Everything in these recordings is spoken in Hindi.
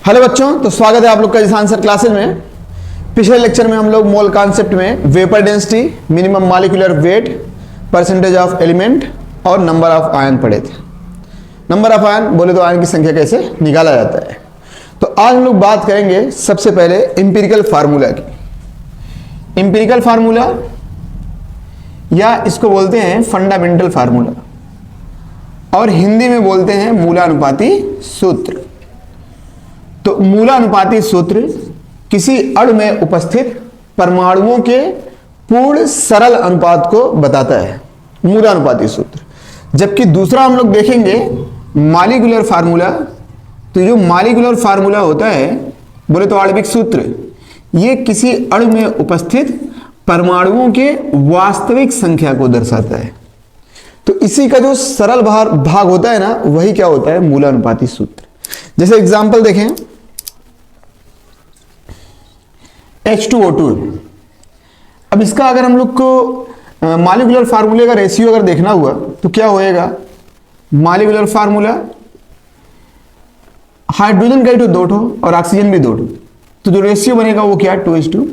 हेलो बच्चों, तो स्वागत है आप लोग का इस आंसर क्लासेज में। पिछले लेक्चर में हम लोग मोल कॉन्सेप्ट में vapour density, minimum molecular weight, percentage of element और नंबर ऑफ आयन पढ़े थे। नंबर ऑफ आयन बोले तो आयन की संख्या कैसे निकाला जाता है। तो आज हम लोग बात करेंगे सबसे पहले एम्पिरिकल फार्मूला की। एम्पिरिकल फार्मूला या इसको बोलते हैं फंडामेंटल फार्मूला और हिंदी में बोलते हैं मूलानुपाती सूत्र। तो मूलानुपाती सूत्र किसी अणु में उपस्थित परमाणुओं के पूर्ण सरल अनुपात को बताता है, मूलानुपाती सूत्र। जबकि दूसरा हम लोग देखेंगे मॉलिक्यूलर फार्मूला। तो जो मॉलिक्यूलर फार्मूला होता है बोले तो आणविक सूत्र, ये किसी अणु में उपस्थित परमाणुओं के वास्तविक संख्या को दर्शाता है। तो इसी का जो सरल भाग होता है ना, वही क्या होता है, मूलानुपाती सूत्र। जैसे एग्जांपल देखें, H2O2। अब इसका अगर हम लोग को मॉलिक्यूलर फार्मूले का रेशियो अगर देखना हुआ तो क्या होएगा, मॉलिक्यूलर फार्मूला हाइड्रोजन का ही तो 2 ठो और ऑक्सीजन भी 2 ठो, तो जो रेशियो बनेगा वो क्या, 2:2।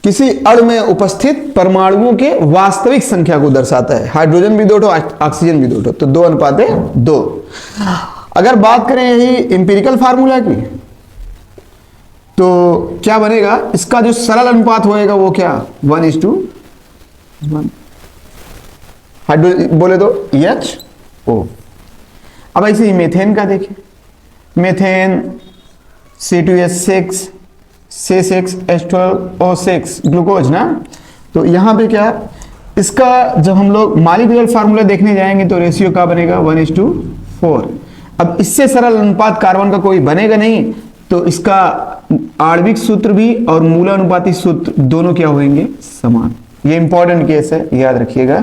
किसी अणु में उपस्थित परमाणुओं के वास्तविक संख्या को दर्शाता है। हाइड्रोजन भी 2 ठो, ऑक्सीजन भी 2 ठो, तो 2:2। अगर बात करें यही इंपिरिकल फार्मूला की, तो क्या बनेगा, इसका जो सरल अनुपात होएगा वो क्या, 1:1। हाइड्रोजन बोले तो HO। अब ऐसे ही मेथेन का देखें, मेथेन C2H6 C6H12O6 ग्लूकोज ना। तो यहां पे क्या, इसका जब हम लोग मॉलिक्यूलर फार्मूला देखने जाएंगे तो रेशियो का बनेगा 1:4। अब इससे सरल अनुपात कार्बन का कोई बनेगा नहीं, तो इसका आणविक सूत्र भी और मूलानुपाती सूत्र दोनों क्या होंगे, समान। ये इंपॉर्टेंट केस है, याद रखिएगा।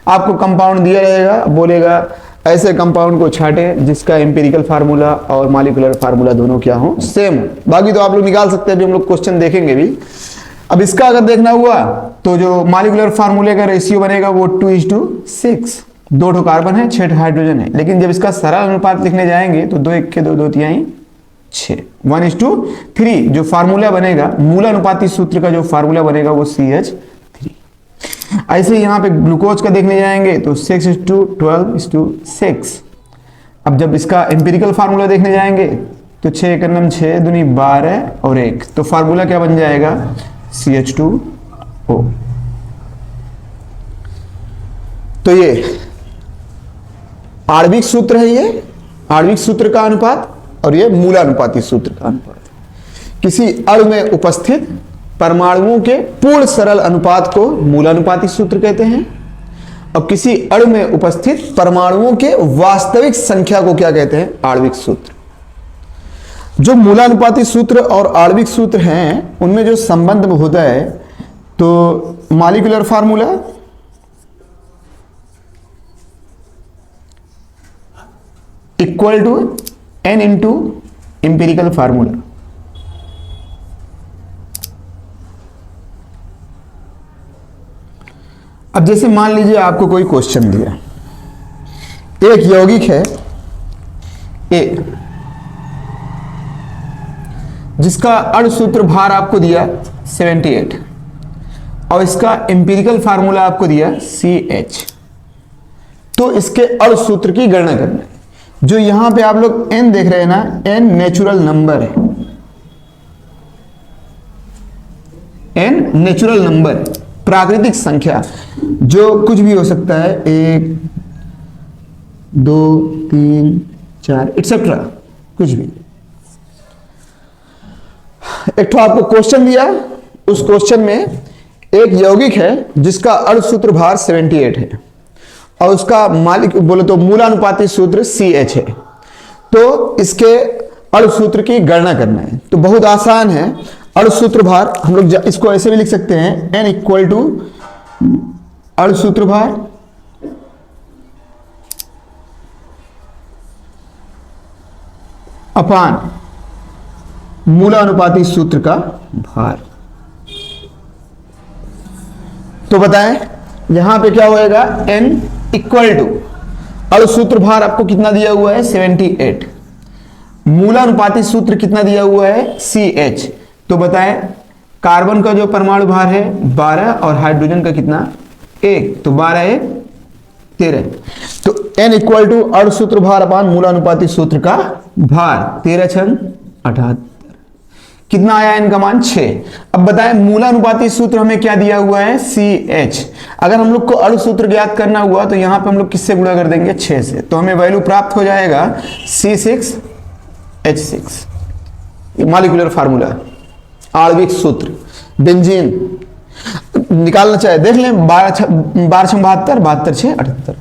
आपको कंपाउंड दिया रहेगा, बोलेगा ऐसे कंपाउंड को छाटे जिसका एम्पिरिकल फार्मूला और मॉलिक्यूलर फार्मूला दोनों क्या हो, सेम। बाकी तो आप लोग निकाल सकते हैं, अभी हम लोग क्वेश्चन देखेंगे भी। अब इसका अगर देखना हुआ तो जो मॉलिक्यूलर फार्मूले का रेशियो बनेगा वो 2:6। 2 ठो कार्बन है, 6 हाइड्रोजन है। लेकिन जब इसका सरल अनुपात लिखने जाएंगे तो 2 1 2 2 3 6 1:3। जो फार्मूला बनेगा, मूलानुपाती सूत्र का जो फार्मूला बनेगा वो CH3। ऐसे ही यहां पे ग्लूकोज का देखने जाएंगे तो 6:12:6। अब जब इसका एम्पिरिकल फार्मूला देखने जाएंगे तो 6 × 9 6 दूनी 12 और 1, तो फार्मूला क्या बन जाएगा, CH2O। तो ये आणविक सूत्र है, ये आणविक सूत्र का अनुपात, और ये मूलानुपाती सूत्र का अनुपात। किसी अणु में उपस्थित परमाणुओं के पूर्ण सरल अनुपात को मूलानुपाती सूत्र कहते हैं, और किसी अणु में उपस्थित परमाणुओं के वास्तविक संख्या को क्या कहते हैं, आणविक सूत्र। जो मूलानुपाती सूत्र और आणविक सूत्र हैं उनमें जो संबंध होता है, तो molecular formula equal to N into empirical formula. अब जैसे मान लीजिए आपको कोई क्वेश्चन दिया, एक यौगिक है A जिसका अणु सूत्र भार आपको दिया 78 और इसका एम्पिरिकल फार्मूला आपको दिया CH। तो इसके अणु सूत्र की गणना करना है। जो यहां पे आप लोग N देख रहे हैं ना, N नेचुरल नंबर है, N नेचुरल नंबर, प्राकृतिक संख्या, जो कुछ भी हो सकता है, 1 2 3 4 एटसेट्रा, कुछ भी। एक तो आपको क्वेश्चन दिया, उस क्वेश्चन में एक यौगिक है जिसका अणु सूत्र भार 78 है और उसका मालिक बोले तो मूलानुपाती सूत्र CH है। तो इसके अणु सूत्र की गणना करना है। तो बहुत आसान है। अणु सूत्र भार हम लोग इसको ऐसे भी लिख सकते हैं, N इक्वल टू अणु सूत्र भार अपान मूलानुपाती सूत्र का भार। तो बताएं यहां पे क्या होएगा, N इक्वल टू अणु सूत्र भार आपको कितना दिया हुआ है, 78। मूलानुपाती सूत्र कितना दिया हुआ है, CH। तो बताएं कार्बन का जो परमाणु भार है 12 और हाइड्रोजन का कितना 1, तो 12 1 13। तो N इक्वल टू अणु सूत्र भार अपान मूलानुपाती सूत्र का भार, 13 छंग 78। कितना आया N का मान 6। अब बताएं मूलानुपाती सूत्र हमें क्या दिया हुआ है, CH। अगर हम लोग को अणु सूत्र ज्ञात करना हुआ तो यहां पे हम लोग किससे गुणा कर देंगे, 6 से। तो हमें वैल्यू प्राप्त हो जाएगा C6H6। मॉलिक्यूलर फार्मूला, आणविक सूत्र, बेंजीन निकालना चाहे देख लें, 12 6 72, 72 6 78।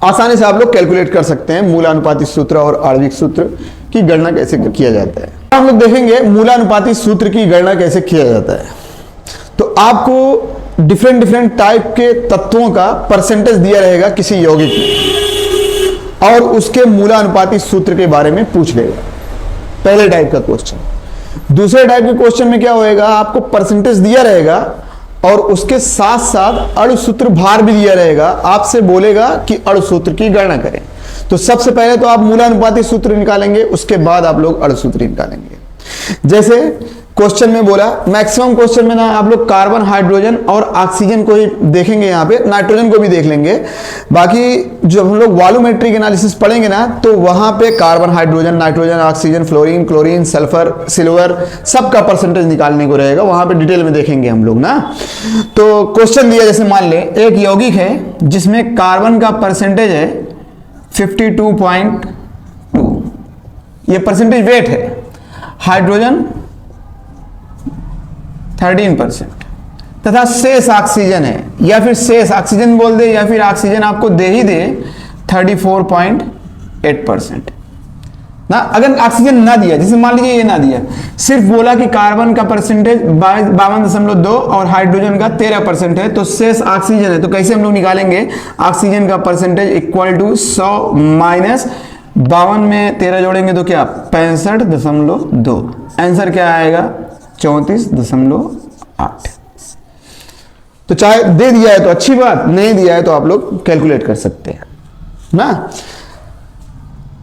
आसानी से आप लोग कैलकुलेट कर सकते हैं मूलानुपाती सूत्र और आणविक सूत्र की गणना कैसे किया जाता है। हम लोग देखेंगे मूलानुपाती सूत्र की गणना कैसे किया जाता है। तो आपको डिफरेंट टाइप के तत्वों का परसेंटेज दिया रहेगा किसी यौगिक में और उसके मूलानुपाती सूत्र के बारे में पूछ लेगा, पहले टाइप का क्वेश्चन। दूसरे टाइप के क्वेश्चन में क्या होएगा, आपको परसेंटेज दिया रहेगा और उसके साथ साथ अणु सूत्र भार भी दिया रहेगा। आपसे बोलेगा कि अणु सूत्र की गणना करें। तो सबसे पहले तो आप मूलानुपाती सूत्र निकालेंगे, उसके बाद आप लोग अणु सूत्र निकालेंगे। जैसे क्वेश्चन में बोला, मैक्सिमम क्वेश्चन में ना आप लोग कार्बन, हाइड्रोजन और ऑक्सीजन को ही देखेंगे, यहाँ पे नाइट्रोजन को भी देख लेंगे। बाकी जब हम लोग वॉल्यूमेट्रिक एनालिसिस पढ़ेंगे ना, तो वहां पे carbon, hydrogen, nitrogen, oxygen, fluorine, chlorine, sulphur, silver सबका परसेंटेज निकालने को रहेगा, वहां पे डिटेल में देखेंगे हम लोग ना। तो क्वेश्चन दिया, जैसे मान ले एक यौगिक है जिसमें कार्बन का परसेंटेज है 52.2, ये परसेंटेज वेट है। हाइड्रोजन 13% तथा शेष ऑक्सीजन है, या फिर शेष ऑक्सीजन बोल दे, या फिर ऑक्सीजन आपको दे ही दे 34.8% ना। अगर ऑक्सीजन ना दिया, जैसे मान लीजिए ये ना दिया, सिर्फ बोला कि कार्बन का परसेंटेज 52.2 और हाइड्रोजन का 13% है, तो शेष ऑक्सीजन है। तो कैसे हम लोग निकालेंगे, ऑक्सीजन का परसेंटेज इक्वल टू 100 माइनस 52 में 13 जोड़ेंगे तो क्या 65.2। आंसर क्या आएगा 34.8। तो चाहे दे दिया है तो अच्छी बात, नहीं दिया है तो आप लोग कैलकुलेट कर सकते हैं ना।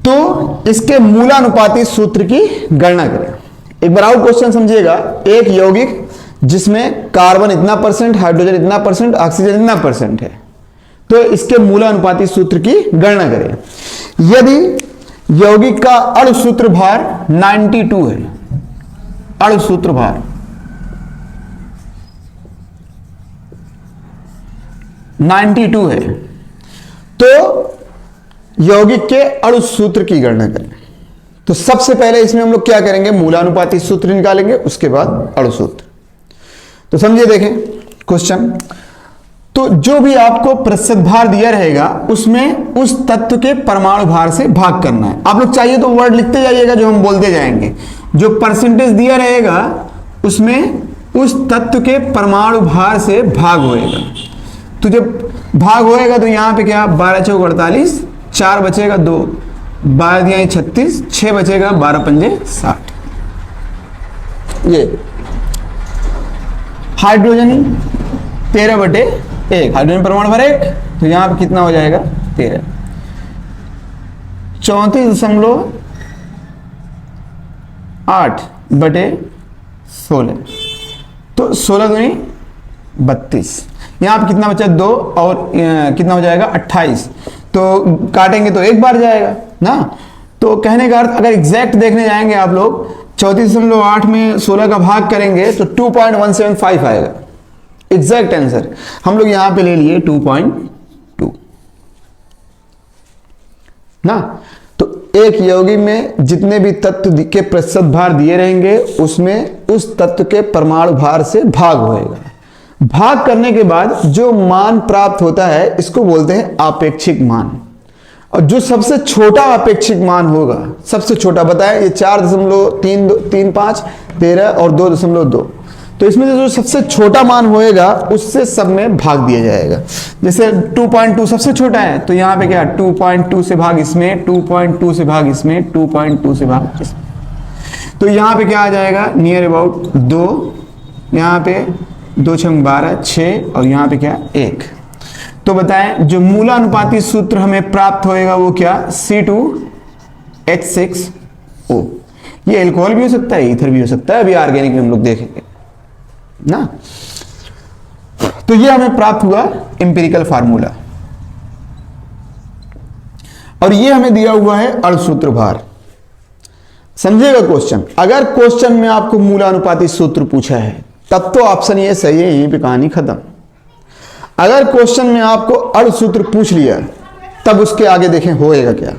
तो इसके मूलानुपाती सूत्र की गणना करें। एक बार और क्वेश्चन समझिएगा, एक यौगिक जिसमें कार्बन इतना परसेंट, हाइड्रोजन इतना परसेंट, ऑक्सीजन इतना परसेंट है, तो इसके मूलानुपाती सूत्र की गणना करें। यदि यौगिक का अणु सूत्र भार 92 है, अणु सूत्र भार 92 है, तो यौगिक के अणु सूत्र की गणना करें। तो सबसे पहले इसमें हम लोग क्या करेंगे, मूलानुपाती सूत्र निकालेंगे, उसके बाद अणु सूत्र। तो समझिए, देखें क्वेश्चन। तो जो भी आपको प्रतिशत भार दिया रहेगा उसमें उस तत्व के परमाणु भार से भाग करना है। आप लोग चाहिए तो वर्ड लिखते जाइएगा जो हम बोलते जाएंगे। जो परसेंटेज दिया रहेगा उसमें उस तत्व के परमाणु भार से भाग होएगा। तो जब भाग होएगा तो यहां पे क्या 12 चौक 48, 4 बचेगा 2, 12 दिया 36, 6 बचेगा 12 पंजे 60। ये हाइड्रोजन 13/1, हाइड्रोजन परमाणु भार 1, तो यहां पे कितना हो जाएगा 13। 34.8/16, तो 16 दूनी 32। यहां पे कितना बचा 2 और कितना हो जाएगा 28। तो काटेंगे तो एक बार जाएगा ना। तो कहने का अर्थ, अगर एग्जैक्ट देखने जाएंगे आप लोग, 34.8 में 16 का भाग करेंगे तो 2.175 आएगा एग्जैक्ट आंसर। हम लोग यहां पे ले लिए 2.2 ना। तो एक यौगिक में जितने भी तत्व के प्रतिशत भार दिए रहेंगे उसमें उस तत्व के परमाणु भार से भाग होएगा। भाग करने के बाद जो मान प्राप्त होता है इसको बोलते हैं आपेक्षिक मान। और जो सबसे छोटा अपेक्षिक मान होगा, सबसे छोटा बताएं, ये 4.35, 13 और 2.2, तो इसमें जो सबसे छोटा मान होएगा उससे सब में भाग दिया जाएगा। जैसे 2.2 सबसे छोटा है, तो यहाँ पे क्या 2.2 से भाग इसमें, 2.2 से भाग इसमें, 2.2 से भाग इसमें। तो यहाँ पे क्या आ जाएगा नियर अबाउट 2, यहाँ पे 2 6 12 6 और यहाँ पे क्या 1। तो बताएं जो मूलानुपाती सूत्र हमें प्राप्त होएगा वो क्या C2 H6O। ये एल्कोहल भी हो सकता है, ईथर भी हो सकता है, अभी ऑर्गेनिक में हम लोग देखेंगे ना। तो ये हमें प्राप्त हुआ एम्पिरिकल फार्मूला, और ये हमें दिया हुआ है अणुसूत्र भार। समझिएगा क्वेश्चन, अगर क्वेश्चन में आपको मूलानुपाती सूत्र पूछा है तब तो ऑप्शन ये सही है, यहीं पे कहानी खत्म। अगर क्वेश्चन में आपको अणुसूत्र पूछ लिया तब उसके आगे देखें होएगा क्या।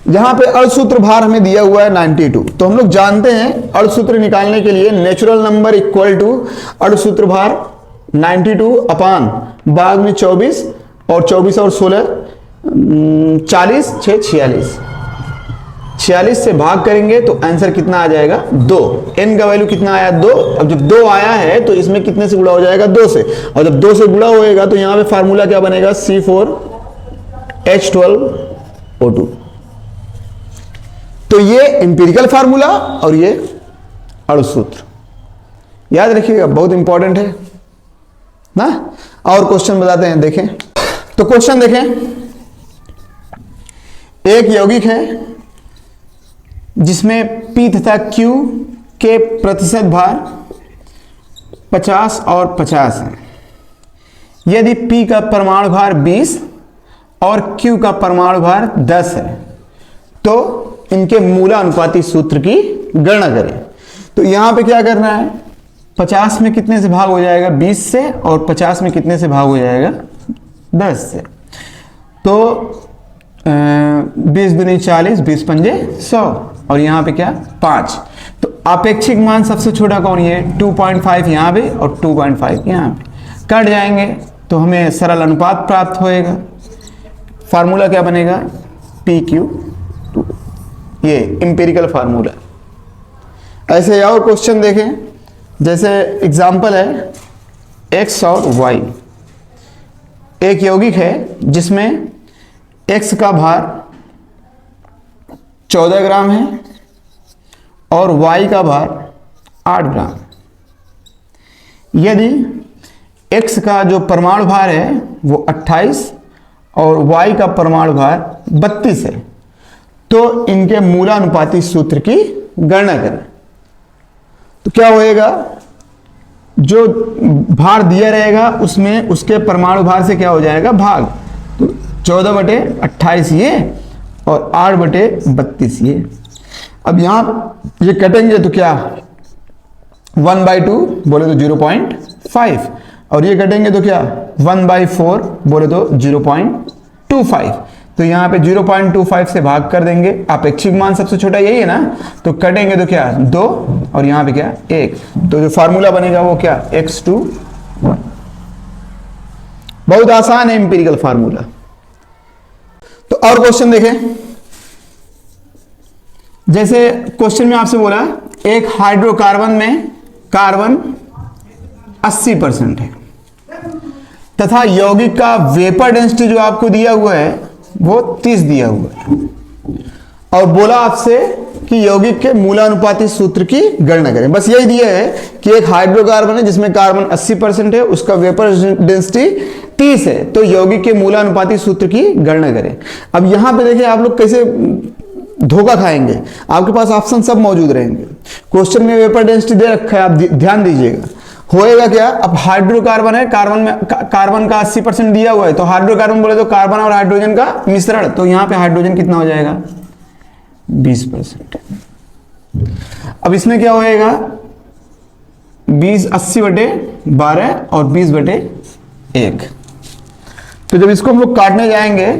यहां पे अणुसूत्र भार हमें दिया हुआ है 92, तो हम लोग जानते हैं अणुसूत्र निकालने के लिए नेचुरल नंबर इक्वल टू अणुसूत्र भार 92 अपान भाग में 24, और 24 और 16 40, 6 46, 46 से भाग करेंगे तो आंसर कितना आ जाएगा 2। n का वैल्यू कितना आया 2। अब जब 2 आया है तो इसमें कितने से गुणा हो जाएगा 2 से, और जब 2 से गुणा होएगा तो यहां पे फार्मूला क्या बनेगा C4H12O2। तो ये एम्पिरिकल फार्मूला और ये अणुसूत्र याद रखिएगा, बहुत इंपॉर्टेंट है ना। और क्वेश्चन बताते हैं, देखें तो क्वेश्चन देखें। एक यौगिक है जिसमें P तथा Q के प्रतिशत भार 50 और 50 है। यदि P का परमाणु भार 20 और Q का परमाणु भार 10 है तो इनके मूलानुपाती सूत्र की गणना करें। तो यहां पे क्या करना है, 50 में कितने से भाग हो जाएगा 20 से, और 50 में कितने से भाग हो जाएगा 10 से। तो 20 दूनी 40, 20 पंजे 100, और यहाँ पे क्या 5। तो आपेक्षिक मान सबसे छोटा कौन, ये 2.5 यहाँ पे और 2.5 यहाँ पे कट जाएंगे तो हमें सरल अनुपात प्राप्त होएगा। फार्मूला क्या बनेगा PQ2, ये एम्पिरिकल फार्मूला। ऐसे और क्वेश्चन देखें, जैसे एग्जाम्पल है X और Y। एक यौगिक है जिसमें X का भार 14 ग्राम है और Y का भार 8 ग्राम। यदि X का जो परमाणु भार है वो 28 और Y का परमाणु भार 32 है तो इनके मूलानुपाती सूत्र की गणना करें। तो क्या होएगा, जो भार दिया रहेगा उसमें उसके परमाणु भार से क्या हो जाएगा भाग, तो 14/28 ये और 8/32 ये। अब यहां ये कटेंगे तो क्या 1/2 बोले तो 0.5, और ये कटेंगे तो क्या 1/4 बोले तो 0.25। तो यहां पे 0.25 से भाग कर देंगे, अपेक्षिक मान सबसे छोटा यही है ना, तो कटेंगे तो क्या 2 और यहां पे क्या 1। तो जो फार्मूला बनेगा वो क्या X21। बहुत आसान है एम्पिरिकल फार्मूला। तो और क्वेश्चन देखें, जैसे क्वेश्चन में आपसे बोला एक हाइड्रोकार्बन में कार्बन 80% है तथा यौगिक का वेपर डेंसिटी जो आपको दिया हुआ है वो 30 दिया हुआ है, और बोला आपसे कि यौगिक के मूलानुपाती सूत्र की गणना करें। बस यही दिया है कि एक हाइड्रोकार्बन है जिसमें कार्बन 80% है, उसका वेपर डेंसिटी 30 है, तो यौगिक के मूलानुपाती सूत्र की गणना करें। अब यहां पे देखिए आप लोग कैसे धोखा खाएंगे, आपके पास ऑप्शन सब मौजूद रहेंगे। क्वेश्चन में वेपर डेंसिटी दे रखा है, आप ध्यान दीजिएगा। होएगा क्या, अब हाइड्रोकार्बन है, कार्बन का 80% दिया हुआ है, तो हाइड्रोकार्बन बोले तो कार्बन और हाइड्रोजन का मिश्रण, तो यहां पे हाइड्रोजन कितना हो जाएगा 20%। अब इसमें क्या होएगा 80/12 और 20/1। तो जब इसको हम लोग काटने जाएंगे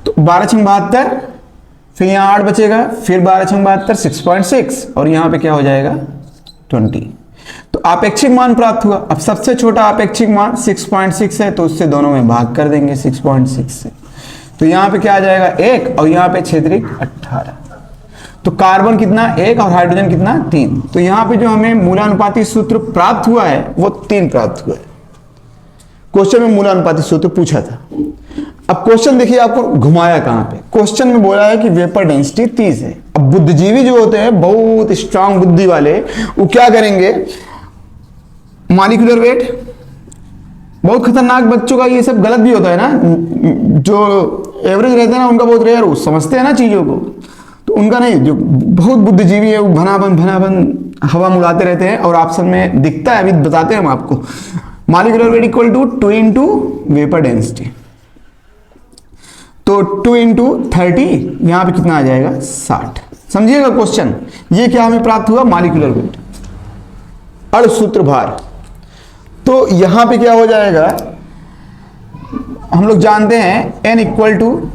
तो 12×72, फिर यहां 8 बचेगा, फिर 12×72 6.6, और यहां पे क्या हो जाएगा 20। तो अपेक्षिक मान प्राप्त हुआ। अब सबसे छोटा अपेक्षिक मान 6.6 है, तो उससे दोनों में भाग कर देंगे 6.6 से, तो यहां पे क्या आ जाएगा 1 और यहां पे 6×18। तो कार्बन कितना 1 और हाइड्रोजन कितना 3। तो यहां पे जो हमें मूलानुपाती सूत्र प्राप्त हुआ है वो 3 प्राप्त हुआ है। क्वेश्चन में मूलानुपाती सूत्र पूछा था। अब क्वेश्चन देखिए आपको घुमाया कहां पे, क्वेश्चन में बोला है कि वेपर डेंसिटी 30 है। अब बुद्धिजीवी जो होते हैं, बहुत स्ट्रांग बुद्धि वाले, वो क्या करेंगे, मॉलिक्यूलर वेट, बहुत खतरनाक बच्चों का ये सब गलत भी होता है ना, जो एवरेज रहते हैं ना उनका बहुत रेयर, समझते हैं ना चीज़ों को, तो उनका नहीं, जो बहुत बुद्धिजीवी है वो भनाभन हवा में उड़ाते रहते हैं और ऑप्शन में दिखता है, अभी बताते हैं हम आपको। Molecular weight equal to 2 into vapour density, तो 2 इंटू 30, यहां पे कितना आ जाएगा 60। समझिएगा क्वेश्चन, ये क्या हमें प्राप्त हुआ मॉलिक्यूलर वेट, अणुसूत्र भार। तो यहां पे क्या हो जाएगा, हम लोग जानते हैं n इक्वल टू,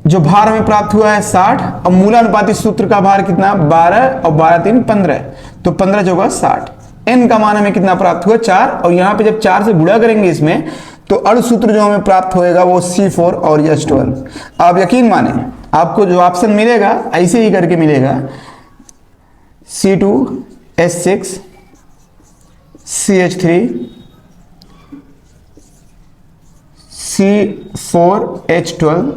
जो भार हमें प्राप्त हुआ है 60, और मूलानुपाती सूत्र का भार कितना 12 और 12 3 15, तो 15 चौका 60। n का मान हमें कितना प्राप्त हुआ 4, और यहां पे जब 4 से गुणा करेंगे इसमें, तो अणुसूत्र जो हमें प्राप्त होएगा वो C4 और H12। आप यकीन माने आपको जो ऑप्शन मिलेगा ऐसे ही करके मिलेगा, C2H6 CH3 C4H12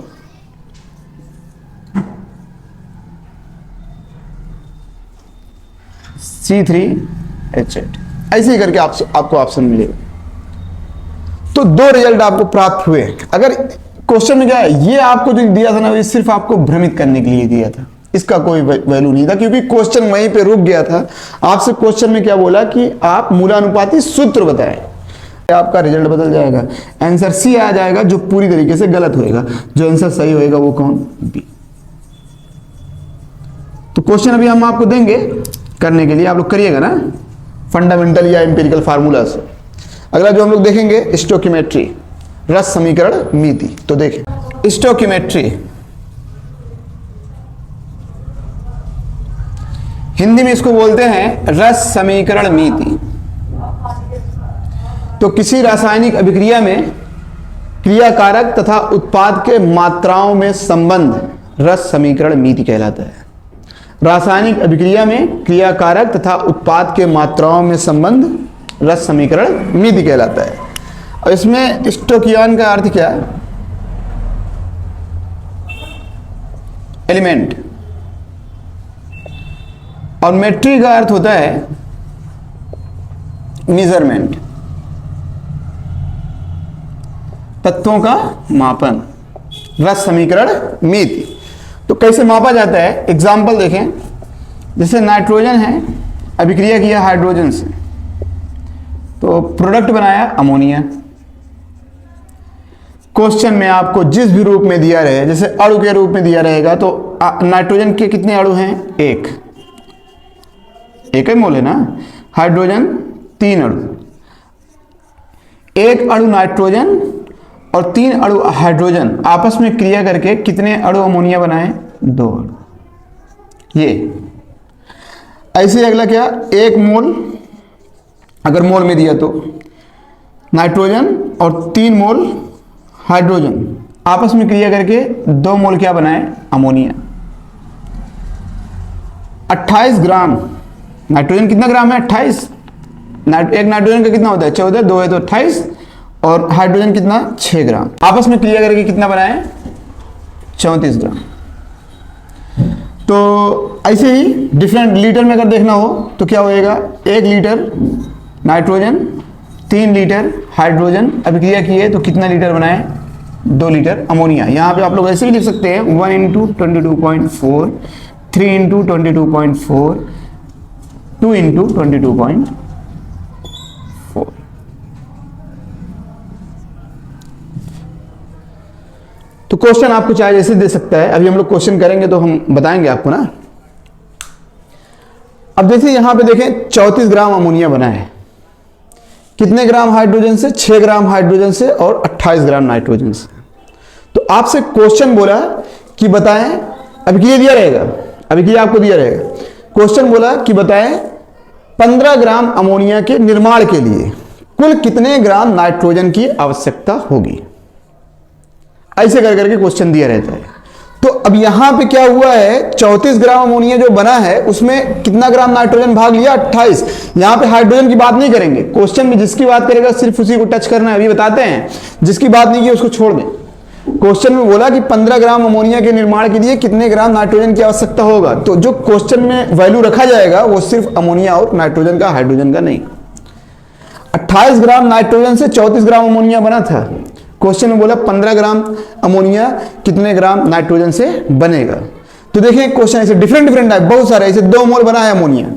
C3H8, ऐसे ही करके आपको ऑप्शन मिलेगा। तो दो रिजल्ट आपको प्राप्त हुए। अगर क्वेश्चन में क्या है, ये आपको जो दिया था ना, ये सिर्फ आपको भ्रमित करने के लिए दिया था, इसका कोई वैल्यू नहीं था, क्योंकि क्वेश्चन वहीं पे रुक गया था। आपसे क्वेश्चन में क्या बोला कि आप मूलानुपाती सूत्र बताएं, आपका रिजल्ट बदल जाएगा, आंसर सी आ जाएगा, जो पूरी तरीके से गलत होएगा। जो आंसर सही होएगा वो कौन, बी। तो क्वेश्चन अभी हम आपको देंगे करने के लिए, आप लोग करिएगा ना, फंडामेंटल या एम्पिरिकल फार्मूला से। अगला जो हम लोग देखेंगे स्टोकियोमेट्री, रस समीकरण मिति। तो देखें स्टोकियोमेट्री, हिंदी में इसको बोलते हैं रस समीकरण मिति। तो किसी रासायनिक अभिक्रिया में क्रियाकारक तथा उत्पाद के मात्राओं में संबंध रस समीकरण मिति कहलाता है। रासायनिक अभिक्रिया में क्रियाकारक तथा उत्पाद के मात्राओं में संबंध रस समीकरण मिति कहलाता है। और इसमें स्टोकियन का अर्थ क्या है, एलिमेंट, और मेट्री का अर्थ होता है मेजरमेंट, तत्वों का मापन। रस समीकरण मिति तो कैसे मापा जाता है, एग्जाम्पल देखें। जैसे नाइट्रोजन है, अभिक्रिया किया हाइड्रोजन से, तो प्रोडक्ट बनाया अमोनिया। क्वेश्चन में आपको जिस भी रूप में दिया रहे, जैसे अणु के रूप में दिया रहेगा, तो नाइट्रोजन के कितने अणु हैं, एक ही मोल है ना, हाइड्रोजन 3 अणु, एक अणु नाइट्रोजन और 3 अणु हाइड्रोजन आपस में क्रिया करके कितने अणु अमोनिया बनाए, 2 अणु। ये ऐसे अगला क्या, 1 मोल, अगर मोल में दिया तो नाइट्रोजन और 3 मोल हाइड्रोजन आपस में क्रिया करके 2 मोल क्या बनाए, अमोनिया। 28 ग्राम नाइट्रोजन, कितना ग्राम है, 28। एक नाइट्रोजन का कितना होता है, 14, 2 है तो 28, और हाइड्रोजन कितना, 6 ग्राम, आपस में क्रिया करके कितना बनाए, 34 ग्राम। तो ऐसे ही डिफरेंट लीटर में अगर देखना हो तो क्या होएगा, 1 लीटर नाइट्रोजन, 3 लीटर हाइड्रोजन अभिक्रिया किए तो कितना लीटर बनाए, 2 लीटर अमोनिया। यहाँ पे आप लोग ऐसे भी लिख सकते हैं 1 इंटू 22.4, 3 इंटू 22.4, 2 इंटू 22.4। तो क्वेश्चन आपको चाहे जैसे दे सकता है, अभी हम लोग क्वेश्चन करेंगे तो हम बताएंगे आपको ना। अब जैसे यहां पे देखें 34 ग्राम अमोनिया बना है, कितने ग्राम हाइड्रोजन से, 6 ग्राम हाइड्रोजन से और 28 ग्राम नाइट्रोजन से। तो आपसे क्वेश्चन बोला कि बताएं, अभिक्रिया दिया रहेगा, अभिक्रिया आपको दिया रहेगा, क्वेश्चन बोला कि बताएं 15 ग्राम अमोनिया के निर्माण के लिए कुल कितने ग्राम नाइट्रोजन की आवश्यकता होगी। ऐसे कर करके क्वेश्चन दिया रहता है। तो अब यहां पे क्या हुआ है, 34 ग्राम अमोनिया जो बना है उसमें कितना ग्राम नाइट्रोजन भाग लिया, 28। यहां पे हाइड्रोजन की बात नहीं करेंगे, क्वेश्चन में जिसकी बात करेगा सिर्फ उसी को टच करना है, अभी बताते हैं। जिसकी बात नहीं की उसको छोड़ दें। क्वेश्चन में बोला कि 15 ग्राम अमोनिया के निर्माण के लिए कितने ग्राम नाइट्रोजन की आवश्यकता होगा, तो जो क्वेश्चन में वैल्यू रखा जाएगा वो सिर्फ अमोनिया और नाइट्रोजन का, हाइड्रोजन का नहीं। 28 ग्राम नाइट्रोजन से 34 ग्राम अमोनिया बना था, क्वेश्चन में बोला 15 ग्राम अमोनिया कितने ग्राम नाइट्रोजन से बनेगा। तो देखिए क्वेश्चन ऐसे डिफरेंट टाइप बहुत सारे, ऐसे 2 मोल बना है अमोनिया।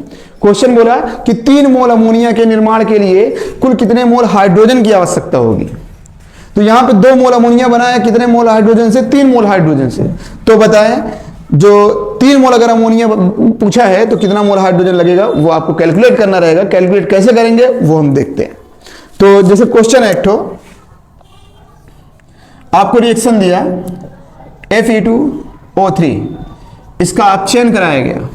क्वेश्चन बोला कि 3 मोल अमोनिया के निर्माण के लिए कुल कितने मोल हाइड्रोजन की आवश्यकता होगी। तो यहां पे 2 मोल अमोनिया बना है, कितने मोल हाइड्रोजन से, 3 मोल हाइड्रोजन से। तो बताएं जो 3 मोल अगर अमोनिया पूछा है तो कितना मोल हाइड्रोजन लगेगा, वो आपको कैलकुलेट करना रहेगा। कैलकुलेट कैसे करेंगे वो हम देखते हैं। तो जैसे क्वेश्चन है एक ठो, आपको रिएक्शन दिया Fe2O3, इसका अपचयन कराया गया,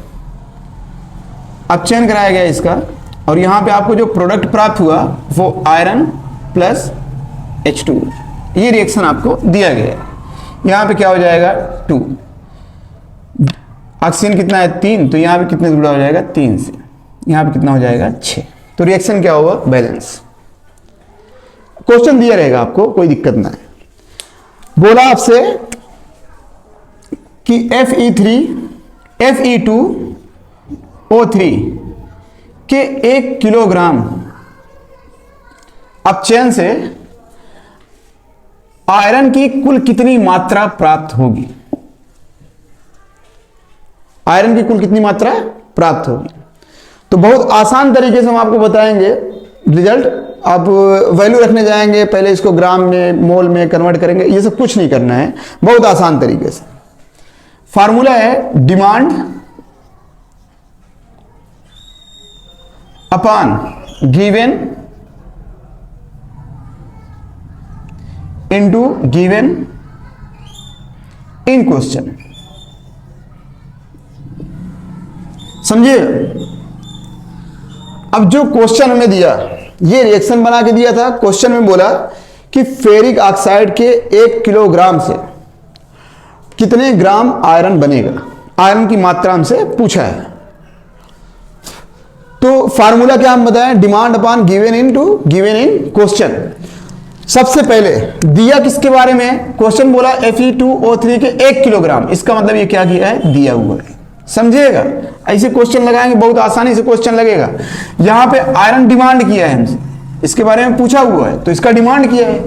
अपचयन कराया गया इसका, और यहां पे आपको जो प्रोडक्ट प्राप्त हुआ वो आयरन प्लस H2, ये रिएक्शन आपको दिया गया है। यहां पे क्या हो जाएगा 2, ऑक्सीजन कितना है 3, तो यहां पे कितने जुड़ा हो जाएगा 3 से, यहां पे कितना हो जाएगा 6। तो रिएक्शन क्या होगा बैलेंस। क्वेश्चन दिया रहेगा आपको, कोई दिक्कत ना है। बोला आपसे कि Fe2O3 के 1 किलोग्राम अपचयन से आयरन की कुल कितनी मात्रा प्राप्त होगी, आयरन की कुल कितनी मात्रा प्राप्त होगी। तो बहुत आसान तरीके से हम आपको बताएंगे रिजल्ट। आप वैल्यू रखने जाएंगे, पहले इसको ग्राम में मोल में कन्वर्ट करेंगे, ये सब कुछ नहीं करना है, बहुत आसान तरीके से। फार्मूला है demand upon given into given in question. समझिए, अब जो क्वेश्चन हमें दिया, ये रिएक्शन बना के दिया था। क्वेश्चन में बोला कि फेरिक ऑक्साइड के 1 किलोग्राम से कितने ग्राम आयरन बनेगा, आयरन की मात्रा हमसे पूछा है। तो फार्मूला क्या हम बताएं, demand upon given into given in question. सबसे पहले दिया किसके बारे में, क्वेश्चन बोला Fe2O3 के 1 किलोग्राम, इसका मतलब ये क्या किया है, दिया हुआ है। समझिएगा, ऐसे क्वेश्चन लगाएंगे बहुत आसानी से क्वेश्चन लगेगा। यहां पे आयरन डिमांड किया है हमसे, इसके बारे में पूछा हुआ है, तो इसका डिमांड किया है।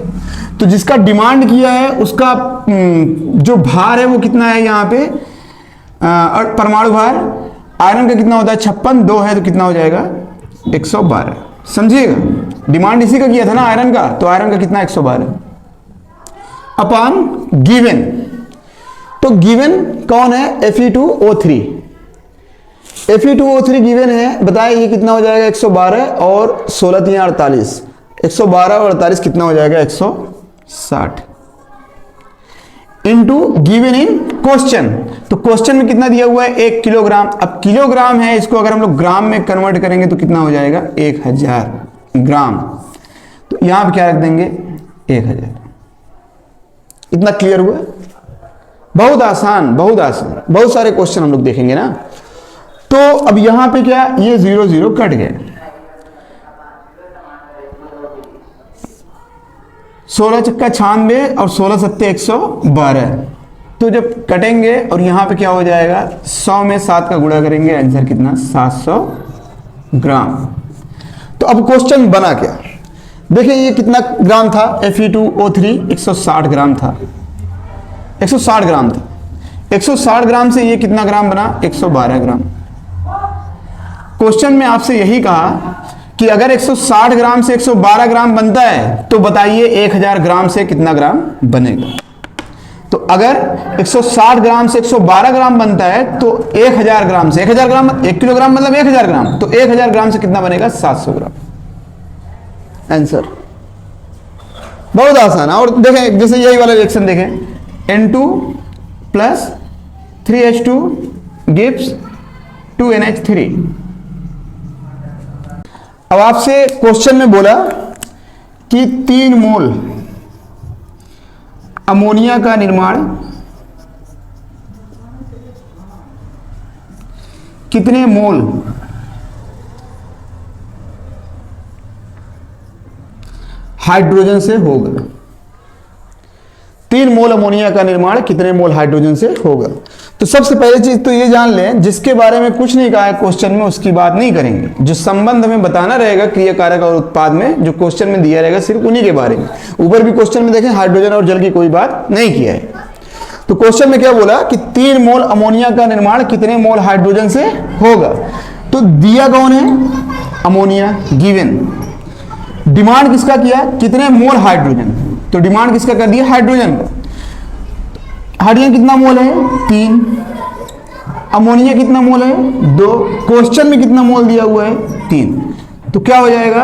तो जिसका डिमांड किया है उसका जो भार है वो कितना है यहाँ पे, और परमाणु भार आयरन का कितना होता है 56, 2 है तो कितना हो जाएगा 112। समझिएगा, डिमांड इसी का किया था ना आयरन का, तो आयरन का कितना 112 अपॉन गिवन। तो गिवन कौन है, Fe2O3। Fe2O3 गिवन है, बताए ये कितना हो जाएगा 112 और 16 3 48, 112 और 48 कितना हो जाएगा 160 इंटू गिवन इन क्वेश्चन। तो क्वेश्चन में कितना दिया हुआ है 1 किलोग्राम। अब किलोग्राम है, इसको अगर हम लोग ग्राम में कन्वर्ट करेंगे तो कितना हो जाएगा 1000 ग्राम। तो यहां पे क्या रख देंगे 1000। इतना क्लियर हुआ, बहुत आसान, बहुत आसान, बहुत सारे क्वेश्चन हम लोग देखेंगे ना। तो अब यहां पे क्या, ये 0 0 कट गए, 16 चक्का 96 और 16 सत्ते 112। तो जब कटेंगे और यहां पे क्या हो जाएगा 100 में 7 का गुणा करेंगे, आंसर कितना 700 ग्राम। तो अब क्वेश्चन बना क्या, देखिए ये कितना ग्राम था, Fe2O3 160 ग्राम था, 160 ग्राम था। 160 ग्राम से ये कितना ग्राम बना 112 ग्राम। क्वेश्चन में आपसे यही कहा कि अगर 160 ग्राम से 112 ग्राम बनता है तो बताइए 1000 ग्राम से कितना ग्राम बनेगा। तो अगर 160 ग्राम से 112 ग्राम बनता है तो 1000 ग्राम से, 1000 ग्राम 1 किलोग्राम मतलब 1000 ग्राम, तो 1000 ग्राम से कितना बनेगा 700 ग्राम। आंसर बहुत आसान है। और देखें जैसे यही वाला रिएक्शन देखें, N2 plus 3H2 gives 2NH3। अब आपसे क्वेश्चन में बोला कि 3 मोल अमोनिया का निर्माण कितने मोल हाइड्रोजन से होगा। 3 मोल अमोनिया का निर्माण कितने मोल हाइड्रोजन से होगा। तो सबसे पहली चीज तो ये जान लें, जिसके बारे में कुछ नहीं कहा है क्वेश्चन में उसकी बात नहीं करेंगे। जो संबंध हमें बताना रहेगा क्रिया कारक और उत्पाद में, जो क्वेश्चन में दिया रहेगा सिर्फ उन्हीं के बारे में। ऊपर भी क्वेश्चन में देखें हाइड्रोजन और जल की कोई बात नहीं किया है। तो क्वेश्चन में क्या बोला कि 3 मोल अमोनिया का निर्माण कितने मोल हाइड्रोजन से होगा। तो दिया कौन है, अमोनिया गिवन। डिमांड किसका किया, कितने मोल हाइड्रोजन। तो डिमांड किसका कर दिया, हाइड्रोजन का। हाइड्रोजन कितना मोल है, 3। अमोनिया कितना मोल है, 2। क्वेश्चन में कितना मोल दिया हुआ है, 3। तो क्या हो जाएगा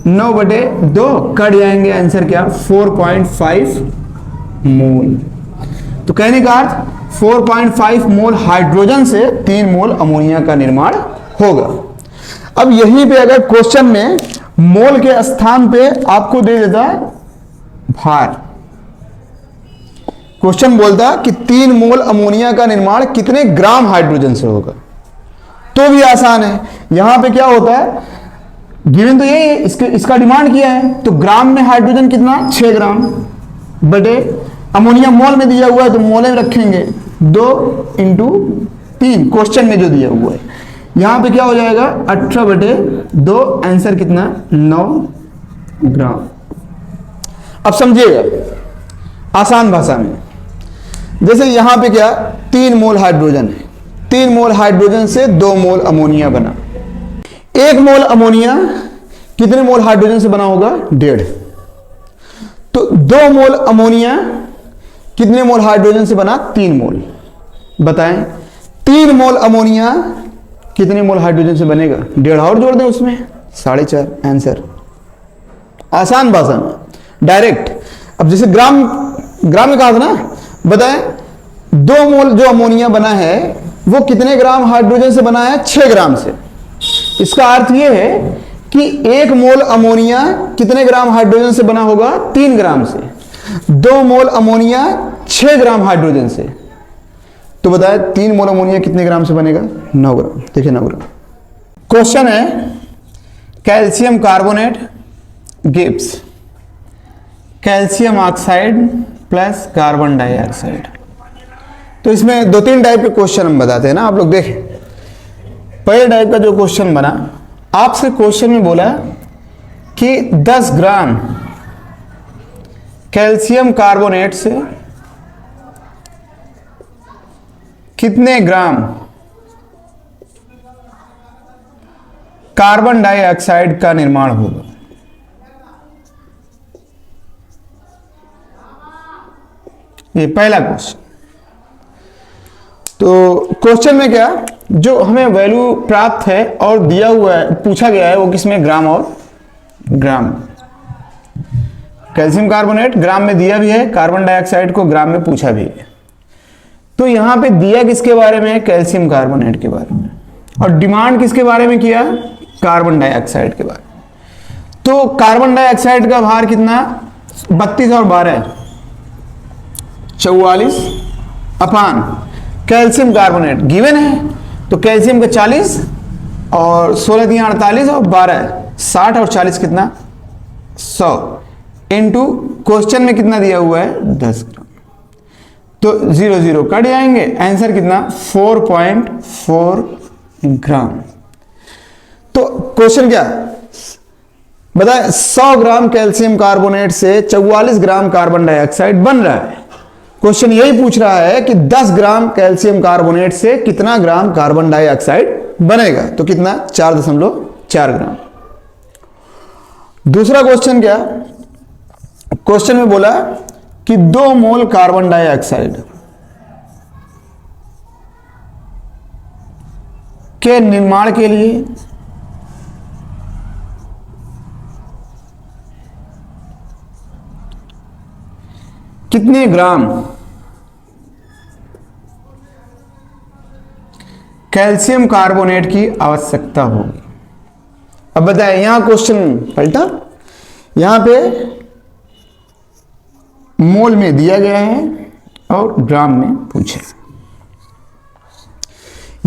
9/2 कट जाएंगे, आंसर क्या 4.5 मोल। तो कहने का अर्थ 4.5 मोल हाइड्रोजन से 3 मोल अमोनिया का निर्माण होगा। अब यहीं पे अगर क्वेश्चन में मोल के स्थान पे आपको दे देता भार, क्वेश्चन बोलता कि 3 मोल अमोनिया का निर्माण कितने ग्राम हाइड्रोजन से होगा, तो भी आसान है। यहां पे क्या होता है, गिवन तो यही है, इसका डिमांड किया है, तो ग्राम में हाइड्रोजन कितना 6 ग्राम बटे अमोनिया मोल में दिया हुआ है तो मोल में रखेंगे 2 × 3 क्वेश्चन में जो दिया हुआ है। यहां पे क्या हो जाएगा 18/2, आंसर कितना 9 ग्राम। अब समझिएगा आसान भाषा में, जैसे यहां पे क्या 3 मोल हाइड्रोजन है, 3 मोल हाइड्रोजन से 2 मोल अमोनिया बना। 1 मोल अमोनिया कितने मोल हाइड्रोजन से बना होगा, 1.5। तो 2 मोल अमोनिया कितने मोल हाइड्रोजन से बना, 3 मोल। बताएं 3 मोल अमोनिया कितने मोल हाइड्रोजन से बनेगा, 1.5 और जोड़ दें उसमें 4.5, आंसर। आसान भाषा में डायरेक्ट। अब जैसे ग्राम में कहा था ना, बताएं 2 मोल जो अमोनिया बना है वो कितने ग्राम हाइड्रोजन से बना है, 6 ग्राम से। इसका अर्थ यह है कि 1 मोल अमोनिया कितने ग्राम हाइड्रोजन से बना होगा, 3 ग्राम से। 2 मोल अमोनिया 6 ग्राम हाइड्रोजन से। तो बताए 3 मोल अमोनिया कितने ग्राम से बनेगा, 9 ग्राम। देखिए 9 ग्राम। क्वेश्चन है calcium carbonate gives calcium oxide plus carbon dioxide. तो इसमें 2-3 टाइप के क्वेश्चन हम बताते हैं ना, आप लोग देखें। पहले टाइप का जो क्वेश्चन बना, आपसे क्वेश्चन में बोला कि 10 ग्राम कैल्शियम कार्बोनेट से कितने ग्राम कार्बन डाइऑक्साइड का निर्माण होगा। ये पहला क्वेश्चन। तो क्वेश्चन में क्या, जो हमें वैल्यू प्राप्त है और दिया हुआ है, पूछा गया है वो किसमें, ग्राम और ग्राम। कैल्शियम कार्बोनेट ग्राम में दिया भी है, कार्बन डाइऑक्साइड को ग्राम में पूछा भी है। तो यहां पे दिया किसके बारे में है, कैल्शियम कार्बोनेट के बारे में, और डिमांड किसके बारे में किया, कार्बन डाइऑक्साइड के बारे में। तो कार्बन डाइऑक्साइड का भार कितना, 32 और 12 44 अपान कैल्शियम कार्बोनेट गिवन है, तो कैल्शियम का 40 और 16 × 48 और 12 60 और 40 कितना 100 इनटू क्वेश्चन में कितना दिया हुआ है 10 ग्राम। तो 0 0 कट जाएंगे, आंसर कितना 4.4 ग्राम। तो क्वेश्चन क्या बताए, 100 ग्राम कैल्शियम कार्बोनेट से 44 ग्राम कार्बन डाइऑक्साइड बन रहा है। क्वेश्चन यही पूछ रहा है कि 10 ग्राम कैल्शियम कार्बोनेट से कितना ग्राम कार्बन डाइऑक्साइड बनेगा, तो कितना 4.4 ग्राम। दूसरा क्वेश्चन क्या, क्वेश्चन में बोला कि 2 मोल कार्बन डाइऑक्साइड के निर्माण के लिए कितने ग्राम कैल्शियम कार्बोनेट की आवश्यकता होगी। अब बताएं, यहां क्वेश्चन पलटा, यहां पे मोल में दिया गया है और ग्राम में पूछे।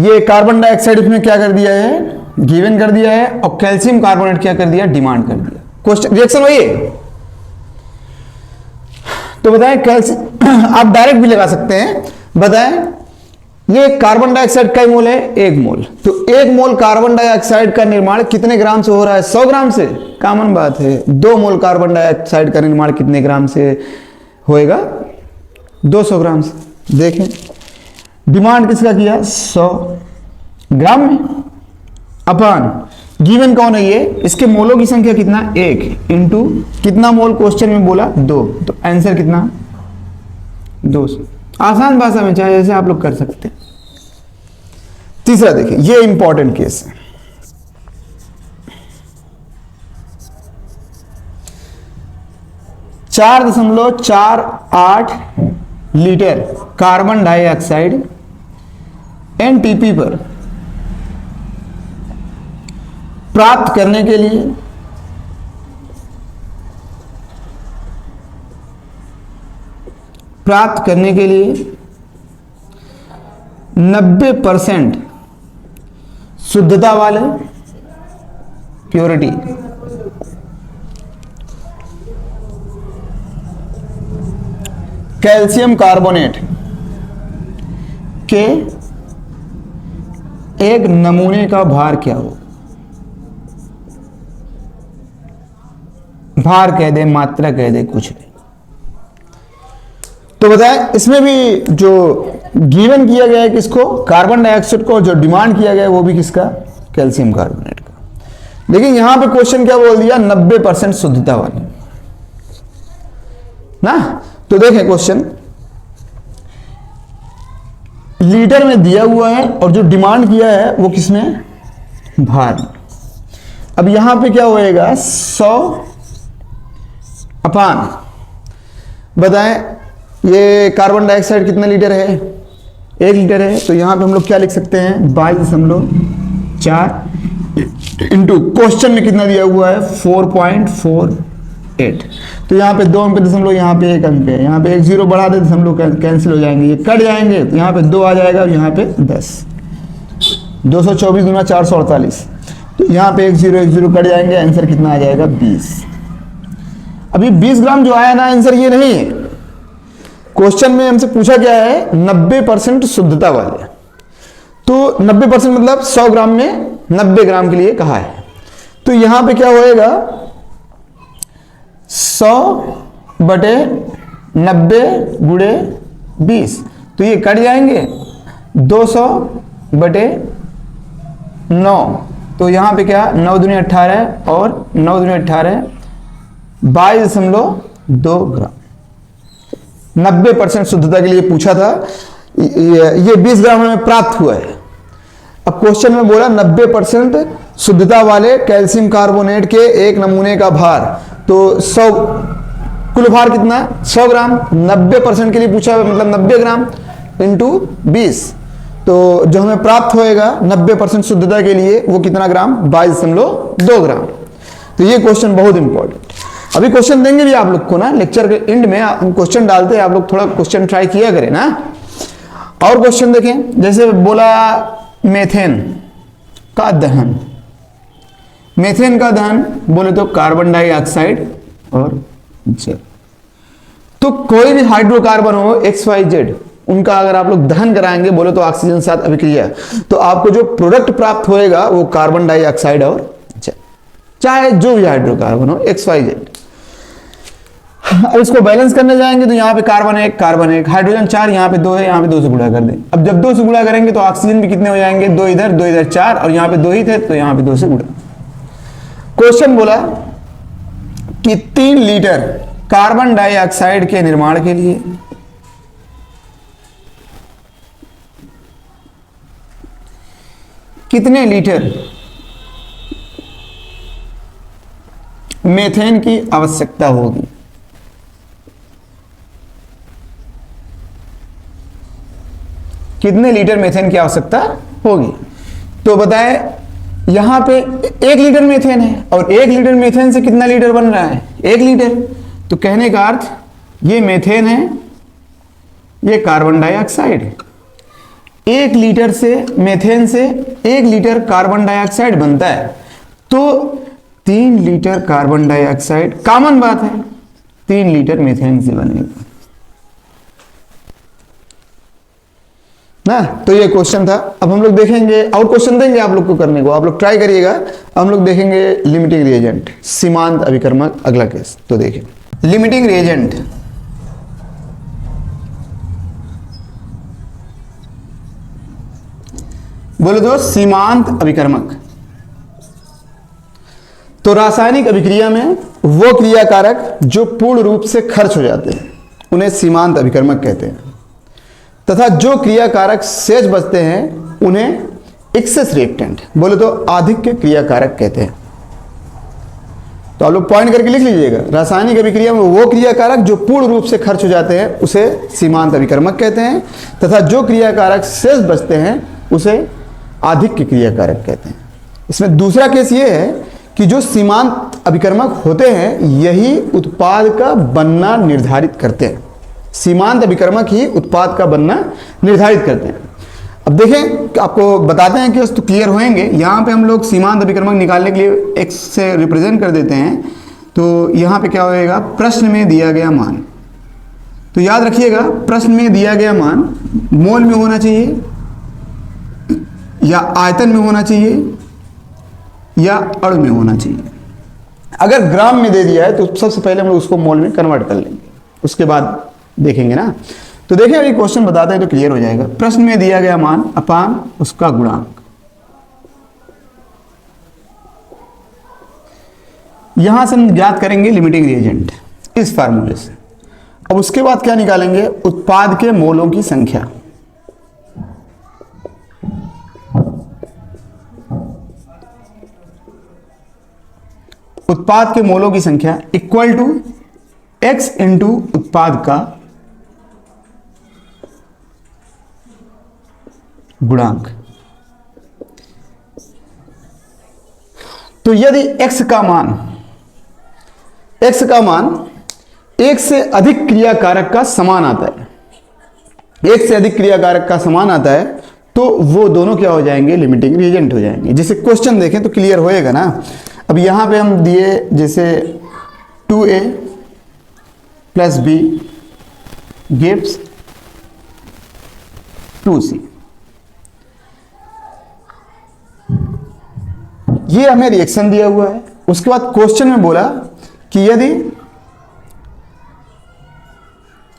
ये कार्बन डाइऑक्साइड इसमें क्या कर दिया है, गिवन कर दिया है, और कैल्शियम कार्बोनेट क्या कर दिया, डिमांड कर दिया। क्वेश्चन रिएक्शन वही है। तो बताएं कैल्शियम आप डायरेक्ट भी लगा सकते हैं। बताएं ये कार्बन डाइऑक्साइड का मोल है 1 मोल, तो 1 मोल कार्बन डाइऑक्साइड का निर्माण कितने ग्राम से हो रहा है? 100 ग्राम से। कॉमन बात है। 2 मोल कार्बन डाइऑक्साइड का निर्माण कितने ग्राम से होएगा? 200 ग्राम से। देखें डिमांड किसका किया? 100 ग्राम में अपान गिवन कौन है ये? इसके मोलों की संख्या कितना? 1 इंटू कितना मोल क्वेश्चन में बोला? 2, तो आंसर कितना? 200। आसान भाषा में चाहे जैसे आप लोग कर सकते हैं। तीसरा देखिए, ये इंपॉर्टेंट केस है। .48 लीटर कार्बन डाइऑक्साइड एनटीपी पर प्राप्त करने के लिए प्राप्त करने के लिए 90% शुद्धता वाले प्योरिटी कैल्शियम कार्बोनेट के एक नमूने का भार क्या हो? भार कह दे, मात्रा कह दे, कुछ नहीं। तो बताएं इसमें भी जो गिवन किया गया है किसको? कार्बन डाइऑक्साइड को। जो डिमांड किया गया है वो भी किसका? कैल्शियम कार्बोनेट का। लेकिन यहां पे क्वेश्चन क्या बोल दिया? 90% शुद्धता वाली ना। तो देखें क्वेश्चन लीटर में दिया हुआ है और जो डिमांड किया है वो किसमें? भार। अब यहां पे क्या होएगा? 100 अपान बताएं ये कार्बन डाइऑक्साइड कितना लीटर है? 1 लीटर है। तो यहां पे हम लोग क्या लिख सकते हैं? 22.4 इंटू क्वेश्चन में कितना दिया हुआ है? 4.48। तो यहाँ पे 2 अंक दशमलव, यहाँ पे 1 अंक है, यहाँ पे 1 जीरो बढ़ा दे दशमलव कैंसिल हो जाएंगे, ये कट जाएंगे। तो यहाँ पे 2 आ जाएगा और यहाँ पे 10। 224 गुना 448। तो यहाँ पे 1 जीरो कट जाएंगे, आंसर कितना आ जाएगा? 20। अभी 20 ग्राम जो आया ना, आंसर ये नहीं है। क्वेश्चन में हमसे पूछा क्या है? 90% शुद्धता वाले। तो 90% मतलब 100 ग्राम में 90 ग्राम के लिए कहा है। तो यहां पे क्या होएगा? 100/90 गुणे 20। तो ये कट जाएंगे 200/9। तो यहां पे क्या? 9 दूनी 18 और 9 दूनी 18 22.2 ग्राम। 90% शुद्धता के लिए पूछा था। ये 20 ग्राम में प्राप्त हुआ है। अब क्वेश्चन में बोला 90% शुद्धता वाले कैल्शियम कार्बोनेट के एक नमूने का भार। तो 100 कुल भार कितना? 100 ग्राम। 90% के लिए पूछा मतलब 90 ग्राम इंटू 20। तो जो हमें प्राप्त होएगा 90% शुद्धता के लिए वो कितना ग्राम? 22.2 ग्राम। तो ये क्वेश्चन बहुत इंपॉर्टेंट। अभी क्वेश्चन देंगे भी आप लोग को ना, लेक्चर के एंड में हम क्वेश्चन डालते हैं, आप लोग थोड़ा क्वेश्चन ट्राई किया करें ना। और क्वेश्चन देखें, जैसे बोला मेथेन का दहन। मेथेन का दहन बोले तो कार्बन डाइऑक्साइड और जल। तो कोई भी हाइड्रोकार्बन हो XYZ, उनका अगर आप लोग दहन कराएंगे बोले तो ऑक्सीजन साथ अभिक्रिया, तो आपको जो प्रोडक्ट प्राप्त होएगा वो कार्बन डाइऑक्साइड और जल, चाहे जो भी हाइड्रोकार्बन हो XYZ। अब इसको बैलेंस करने जाएंगे तो यहाँ पे कार्बन 1 हाइड्रोजन 4, यहाँ पे 2 है, यहाँ पे 2 से गुणा कर दें। अब जब 2 से गुणा करेंगे तो ऑक्सीजन भी कितने हो जाएंगे? 2 इधर 4, और यहाँ पे 2 ही थे तो यहाँ पे 2 से गुणा। क्वेश्चन बोला कि 3 लीटर कार्बन डाइऑक्साइड के निर्माण के लिए कितने लीटर मेथेन की आवश्यकता होगी? कितने लीटर मेथेन की आवश्यकता होगी? तो बताएं यहां पे 1 लीटर मेथेन है और 1 लीटर मेथेन से कितना लीटर बन रहा है? 1 लीटर। तो कहने का अर्थ ये मेथेन है, ये कार्बन डाइऑक्साइड है। 1 लीटर से मेथेन से 1 लीटर कार्बन डाइऑक्साइड बनता है। तो 3 लीटर कार्बन डाइऑक्साइड, कॉमन बात है, 3 लीटर मेथेन से बनेगा। ना। तो ये क्वेश्चन था। अब हम लोग देखेंगे और क्वेश्चन देंगे आप लोग को करने को, आप लोग ट्राई करिएगा। हम लोग देखेंगे लिमिटिंग रिएजेंट, सीमांत अभिकर्मक, अगला केस। तो देखिए लिमिटिंग रिएजेंट, बोले तो सीमांत अभिकर्मक। तो रासायनिक अभिक्रिया में वो क्रिया कारक जो पूर्ण रूप से खर्च हो जाते हैं उन्हें सीमांत अभिकर्मक कहते हैं, तथा जो क्रिया कारक शेष बचते हैं उन्हें एक्सेस रिएक्टेंट, बोले तो आधिक्य क्रिया कारक कहते हैं। तो आप लोग पॉइंट करके लिख लीजिएगा, रासायनिक अभिक्रिया में वो क्रिया कारक जो पूर्ण रूप से खर्च हो जाते हैं उसे सीमांत अभिकर्मक कहते हैं, तथा जो क्रिया कारक शेष बचते हैं उसे आधिक्य क्रिया कारक कहते हैं। इसमें दूसरा केस ये है कि जो सीमांत अभिकर्मक होते हैं यही उत्पाद का बनना निर्धारित करते हैं। सीमांत अभिकर्मक ही उत्पाद का बनना निर्धारित करते हैं। अब देखें, आपको बताते हैं कि तो क्लियर होंगे। यहाँ पे हम लोग सीमांत अभिकर्मक निकालने के लिए x से रिप्रेजेंट कर देते हैं। तो यहाँ पे क्या होएगा, प्रश्न में दिया गया मान। तो याद रखिएगा, प्रश्न में दिया गया मान मोल में होना चाहिए या आयतन में होना चाहिए या अणु में होना चाहिए। अगर ग्राम में दे दिया है तो सबसे पहले हम लोग उसको मोल में कन्वर्ट कर लेंगे, उसके बाद देखेंगे ना। तो देखिए अभी क्वेश्चन बताते हैं तो क्लियर हो जाएगा। प्रश्न में दिया गया मान अपान उसका गुणांक, यहां से हम ज्ञात करेंगे लिमिटिंग रिएजेंट इस फार्मूले से। अब उसके बाद क्या निकालेंगे, उत्पाद के मोलों की संख्या। उत्पाद के मोलों की संख्या इक्वल टू x इंटू उत्पाद का गुणांक। तो यदि x का मान एक से अधिक क्रिया कारक का समान आता है, एक से अधिक क्रिया कारक का समान आता है, तो वो दोनों क्या हो जाएंगे, लिमिटिंग रिएजेंट हो जाएंगे। जैसे क्वेश्चन देखें तो क्लियर होएगा ना। अब यहां पे हम दिए जैसे 2a plus b gives 2c, ये हमें रिएक्शन दिया हुआ है। उसके बाद क्वेश्चन में बोला कि यदि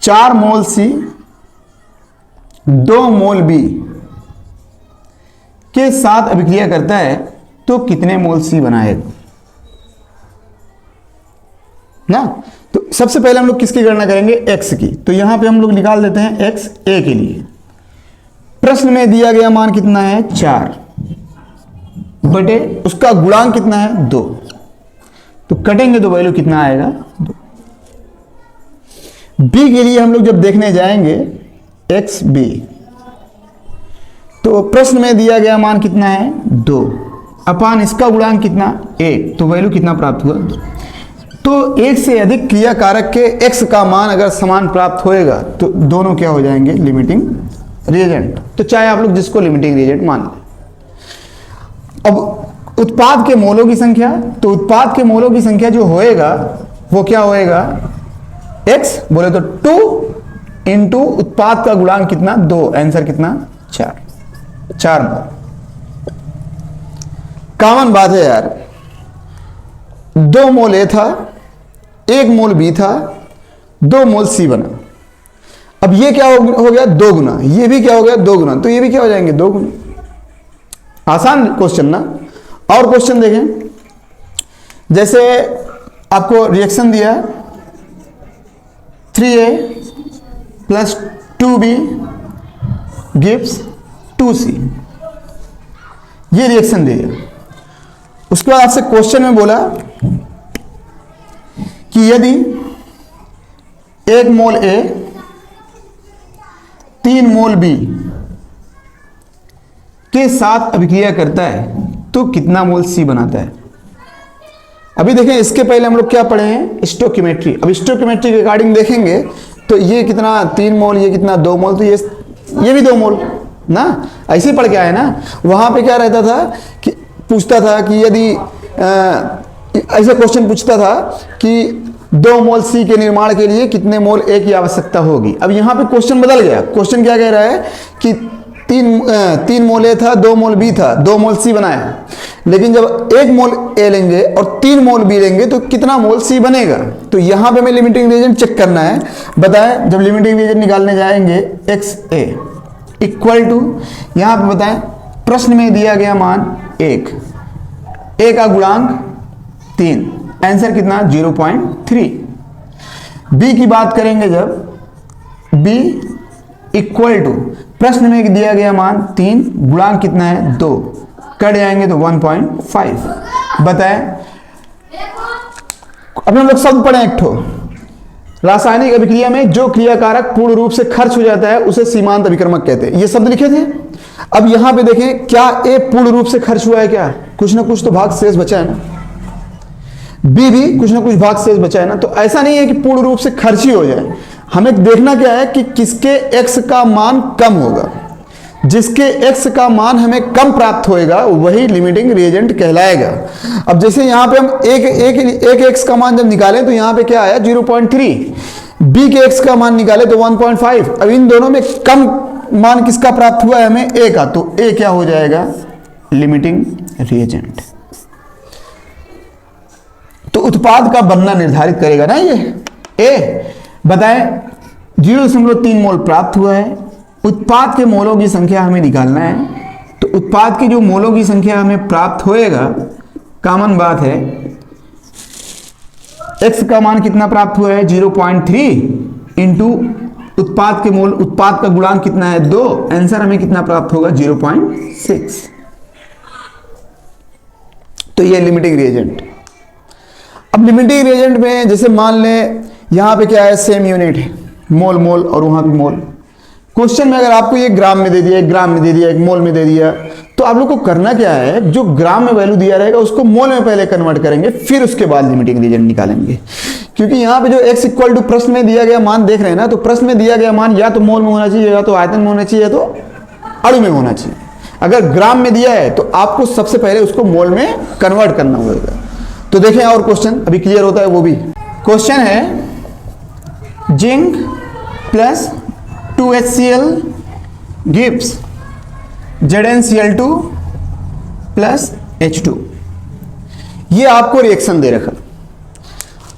4 मोल C 2 मोल B के साथ अभिक्रिया करता है तो कितने मोल C बनाएगा ना। तो सबसे पहले हम लोग किसकी गणना करेंगे, x की। तो यहां पे हम लोग निकाल देते हैं x a के लिए। प्रश्न में दिया गया मान कितना है, 4 बटे उसका गुणांक कितना है, 2। तो कटेंगे तो वैल्यू कितना आएगा, 2। b के लिए हम लोग जब देखने जाएंगे xb, तो प्रश्न में दिया गया मान कितना है, 2 अपान इसका गुणांक कितना, 1। तो वैल्यू कितना प्राप्त हुआ, 2। तो एक से अधिक क्रिया कारक के x का मान अगर समान प्राप्त होएगा तो दोनों क्या हो जाएंगे, लिमिटिंग रिएजेंट। तो चाहे आप लोग जिसको लिमिटिंग रिएजेंट मान लें। अब उत्पाद के मोलों की संख्या, तो उत्पाद के मोलों की संख्या जो होएगा वो क्या होएगा, x बोले तो 2 इंटू उत्पाद का गुणांक कितना, 2। आंसर कितना, 4 मोल। कॉमन बात है यार, 2 मोल A था, 1 मोल B था, 2 मोल C बना। अब ये क्या हो गया, 2 गुना, ये भी क्या हो गया, 2 गुना, तो ये भी क्या हो जाएंगे, 2 गुना। आसान क्वेश्चन ना। और क्वेश्चन देखें, जैसे आपको रिएक्शन दिया 3a plus 2b gives 2c, ये रिएक्शन दे दिया। उसके बाद आपसे क्वेश्चन में बोला कि यदि 1 मोल A 3 मोल B के साथ अभिक्रिया करता है तो कितना मोल C बनाता है। अभी देखें, इसके पहले हम लोग क्या पढ़े हैं, स्टोकियोमेट्री। अब स्टोकियोमेट्री के अकॉर्डिंग देखेंगे तो ये कितना 3 मोल, ये कितना 2 मोल, तो ये भी 2 मोल ना, ऐसे ही पढ़ के आए ना। वहां पे क्या रहता था कि पूछता था कि यदि ऐसा क्वेश्चन पूछता था कि 2 मोल C के निर्माण के लिए कितने मोल A की आवश्यकता होगी। अब यहां पे क्वेश्चन बदल गया। क्वेश्चन क्या कह रहा है कि तीन मोल ए था, 2 मोल बी था, 2 मोल सी बनाया। लेकिन जब 1 मोल ए लेंगे और 3 मोल बी लेंगे तो कितना मोल सी बनेगा? तो यहां पे हमें लिमिटिंग रिएजेंट चेक करना है। बताएं, जब लिमिटिंग रिएजेंट निकालने जाएंगे एक्स ए इक्वल टू, यहां पे बताएं प्रश्न में दिया गया मान 1, ए का गुणांक 3, आंसर कितना 0.3। बी की बात करेंगे जब बी इक्वल टू, प्रश्न में दिया गया मान 3, गुणांक कितना है 2, कट जाएंगे तो 1.5। बताएं, अपने लोग शब्द पढ़े एक ठो, रासायनिक अभिक्रिया में जो क्रियाकारक पूर्ण रूप से खर्च हो जाता है उसे सीमांत अभिक्रमक कहते हैं। ये शब्द लिखे थे। अब यहां पे देखें, क्या ए पूर्ण रूप से खर्च हुआ है? क्या कुछ ना कुछ तो भाग शेष बचा है ना, बी भी कुछ ना कुछ भाग शेष बचा है ना। तो ऐसा नहीं है कि पूर्ण रूप से खर्च ही हो जाए, हमें देखना क्या है कि किसके एक्स का मान कम होगा। जिसके एक्स का मान हमें कम प्राप्त होएगा वही लिमिटिंग रिएजेंट कहलाएगा। अब जैसे यहां पे हम एक एक्स का मान जब निकालें तो यहां पे क्या आया 0.3, बी के एक्स का मान निकाले तो 1.5। अब इन दोनों में कम मान किसका प्राप्त हुआ है हमें? ए का। तो ए क्या हो जाएगा? Limiting reagent. तो उत्पाद का बनना निर्धारित करेगा ना ये ए। बताएं 0.3 मोल प्राप्त हुआ है, उत्पाद के मोलों की संख्या हमें निकालना है। तो उत्पाद की जो मोलों की संख्या हमें प्राप्त होएगा, कॉमन बात है, x का मान कितना प्राप्त हुआ है 0.3 इंटू उत्पाद के मोल, उत्पाद का गुणांक कितना है 2, आंसर हमें कितना प्राप्त होगा 0.6। तो ये लिमिटिंग रिएजेंट। अब लिमिटिंग रिएजेंट में जैसे मान लें यहां पे क्या है, सेम यूनिट है, मोल मोल और वहां भी मोल। क्वेश्चन में अगर आपको ये ग्राम में दे दिया, एक ग्राम में दे दिया, एक मोल में दे दिया, तो आप लोग को करना क्या है, जो ग्राम में वैल्यू दिया रहेगा उसको मोल में पहले कन्वर्ट करेंगे, फिर उसके बाद लिमिटिंग रिएजेंट निकालेंगे। क्योंकि यहाँ पे जो x इक्वल टू प्रश्न में दिया गया मान देख रहे हैं ना, तो प्रश्न में दिया गया मान या तो मोल में होना चाहिए, या तो आयतन में होना चाहिए, या तो अणु में होना चाहिए। अगर ग्राम में दिया है तो आपको सबसे पहले उसको मोल में कन्वर्ट करना होगा। तो देखें और क्वेश्चन अभी क्लियर होता है वो भी। क्वेश्चन है zinc plus 2HCl gives ZnCl2 plus H2। ये आपको रिएक्शन दे रखा।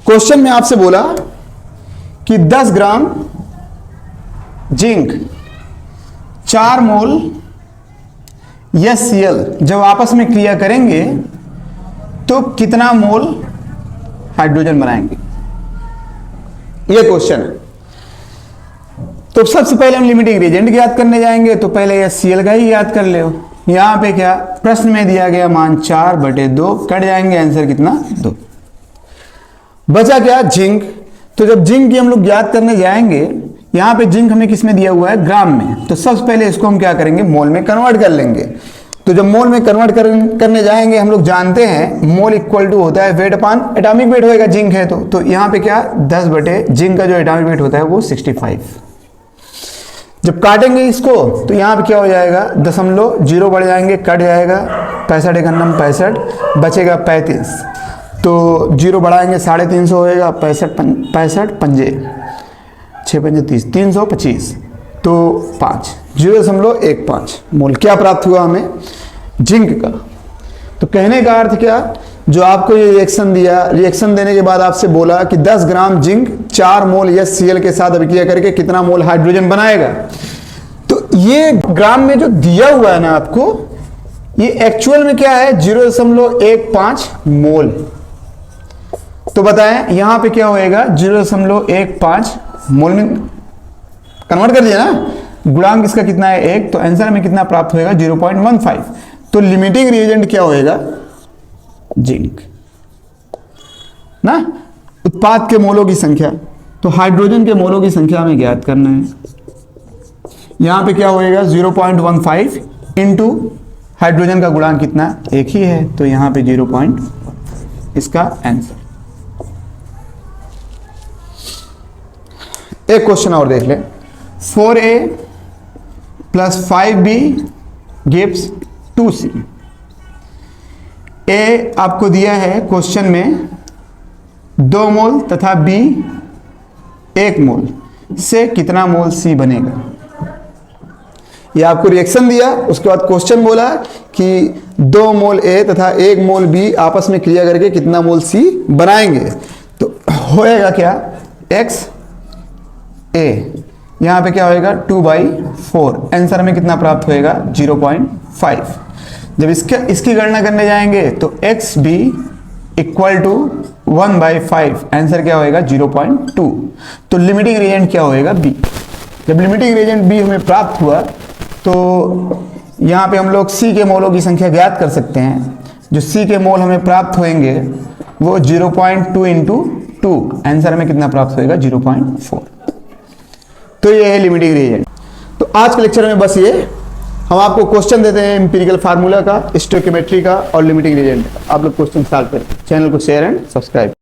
क्वेश्चन में आपसे बोला कि 10 ग्राम जिंक 4 मोल HCl जब आपस में क्रिया करेंगे तो कितना मोल हाइड्रोजन बनाएंगे, ये क्वेश्चन है। तो सबसे पहले हम लिमिटिंग रिएजेंट याद करने जाएंगे, तो पहले HCl का ही याद कर ले। यहां पे क्या प्रश्न में दिया गया मान 4/2, कट जाएंगे, आंसर कितना 2। बचा क्या जिंक। तो जब जिंक की हम लोग याद करने जाएंगे, यहां पे जिंक हमें किस में दिया हुआ है, ग्राम में। तो सबसे पहले इसको हम क्या करेंगे, मोल में कन्वर्ट कर लेंगे। तो जब मोल में कन्वर्ट करने जाएंगे, हम लोग जानते हैं मोल इक्वल टू होता है वेट अपान एटॉमिक वेट होएगा जिंक है तो यहां पे क्या 10 बटे जिंक का जो एटॉमिक वेट होता है वो 65। जब काटेंगे इसको तो यहां पे क्या हो जाएगा, 0.0 बढ़ जाएंगे, कट जाएगा, 65 एकन्नम 65, बचेगा 35। तो 0 बढ़ाएंगे 350 होएगा, 65 पंजे 6 पंजे 30, 325, तो 5 0.15 मोल क्या प्राप्त हुआ हमें जिंक का। तो कहने का अर्थ क्या, जो आपको ये रिएक्शन दिया, रिएक्शन देने के बाद आपसे बोला कि 10 ग्राम जिंक 4 मोल HCl के साथ अभिक्रिया करके कितना मोल हाइड्रोजन बनाएगा। तो ये ग्राम में जो दिया हुआ है ना आपको, ये एक्चुअल में क्या है 0.15 मोल। तो बताएं यहां पे क्या होएगा 0.15 मोल में कन्वर्ट कर दिया ना, गुणांक इसका कितना है 1, तो आंसर में कितना प्राप्त होएगा 0.15। तो लिमिटिंग रिएजेंट क्या होएगा जिंक ना। उत्पाद के मोलों की संख्या, तो हाइड्रोजन के मोलों की संख्या हमें ज्ञात करना है। यहां पे क्या होएगा 0.15 इंटू हाइड्रोजन का गुणांक कितना 1 ही है, तो यहां पे 0. इसका आंसर। एक क्वेश्चन और देख ले, 4A plus 5B gives 2C। ए आपको दिया है क्वेश्चन में 2 मोल तथा बी 1 मोल से कितना मोल सी बनेगा। ये आपको रिएक्शन दिया, उसके बाद क्वेश्चन बोला कि 2 मोल A तथा 1 मोल B आपस में क्रिया करके कितना मोल C बनाएंगे। तो होएगा क्या, x A, यहाँ पे क्या होएगा 2/4, आंसर में कितना प्राप्त होएगा 0.5। जब इसकी गणना करने जाएंगे तो X B equal to 1/5, answer क्या होएगा 0.2। तो लिमिटिंग रिएजेंट क्या होएगा बी। जब लिमिटिंग रिएजेंट बी हमें प्राप्त हुआ तो यहाँ पे हम लोग सी के मोलों की संख्या ज्ञात कर सकते हैं। जो सी के मोल हमें प्राप्त होंगे वो 0.2 इंटू 2, आंसर में कितना प्राप्त होएगा 0.4। तो ये है लिमिटिंग रिएजेंट। तो आज के लेक्चर में बस ये, हम आपको क्वेश्चन देते हैं एम्पिरिकल फार्मूला का, स्टोइकियोमेट्री का और लिमिटिंग रिएजेंट का। आप लोग क्वेश्चन सॉल्व करें। चैनल को शेयर एंड सब्सक्राइब।